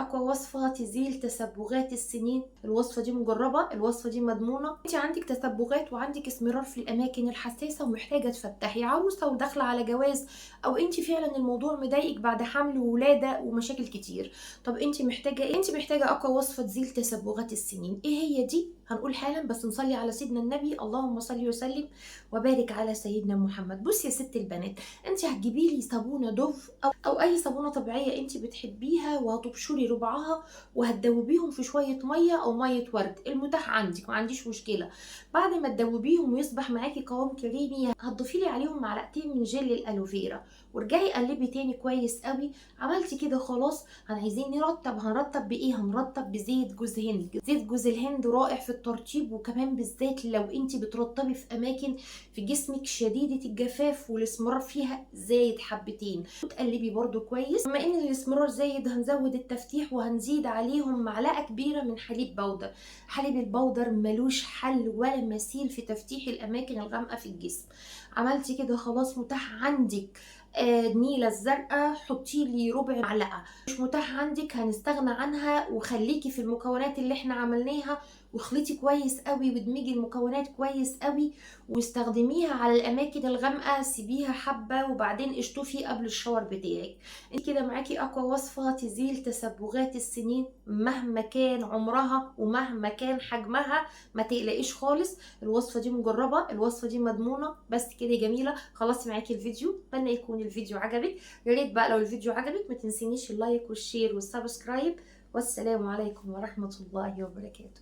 اقوى وصفة تزيل تسبغات السنين. الوصفة دي مجربة، الوصفة دي مضمونة. انت عندك تسبغات وعندك اسمرار في الاماكن الحساسة ومحتاجة تفتحي، عروسة وداخلة على جواز، او انت فعلا الموضوع مضايقك بعد حمل وولادة ومشاكل كتير. طب انت محتاجة ايه؟ انت محتاجة اقوى وصفة تزيل تسبغات السنين. ايه هي دي؟ هنقول حالا، بس نصلي على سيدنا النبي. اللهم صل وسلم وبارك على سيدنا محمد. بصي يا ست البنات، انت هتجيبي لي صابونه دوف او اي صابونه طبيعيه انت بتحبيها، وهتبشري ربعها وهتدوبيهم في شويه ميه او ميه ورد، المتاح عندك، ما عنديش مشكله. بعد ما تدوبيهم ويصبح معاكي قوام كريمي، هتضيفي لي عليهم معلقتين من جل الالوفيرا، وارجعي قلبي تاني كويس قوي. عملتي كده خلاص. عايزين نرطب، هنرطب بايه؟ هنرطب بزيت جوز هند. زيت جوز الهند رائع في الترطيب، وكمان بالذات لو انت بترطبي في اماكن في جسمك شديدة الجفاف والاسمرار فيها زايد حبتين، وتقلبي برضو كويس. بما ان الاسمرار زايد، هنزود التفتيح وهنزيد عليهم معلقة كبيرة من حليب بودر. حليب البودر ملوش حل ولا مثيل في تفتيح الاماكن الغامقة في الجسم. عملتي كده خلاص. متاح عندك النيلة الزرقاء، حطي لي ربع معلقة. مش متاح عندك، هنستغنى عنها وخليكي في المكونات اللي احنا عملناها، واخلطي كويس قوي وادمجي المكونات كويس قوي، واستخدميها على الاماكن الغامقه. سيبيها حبه وبعدين اشطفي قبل الشاور بتاعك. انت كده معاكي اقوى وصفه تزيل تسبغات السنين مهما كان عمرها ومهما كان حجمها. ما تقلقيش خالص، الوصفه دي مجربه، الوصفه دي مضمونه. بس كده جميله. خلاص معاكي الفيديو، اتمنى يكون الفيديو عجبك. يا ريت بقى لو الفيديو عجبك ما تنسينيش اللايك والشير والسبسكرايب. والسلام عليكم ورحمه الله وبركاته.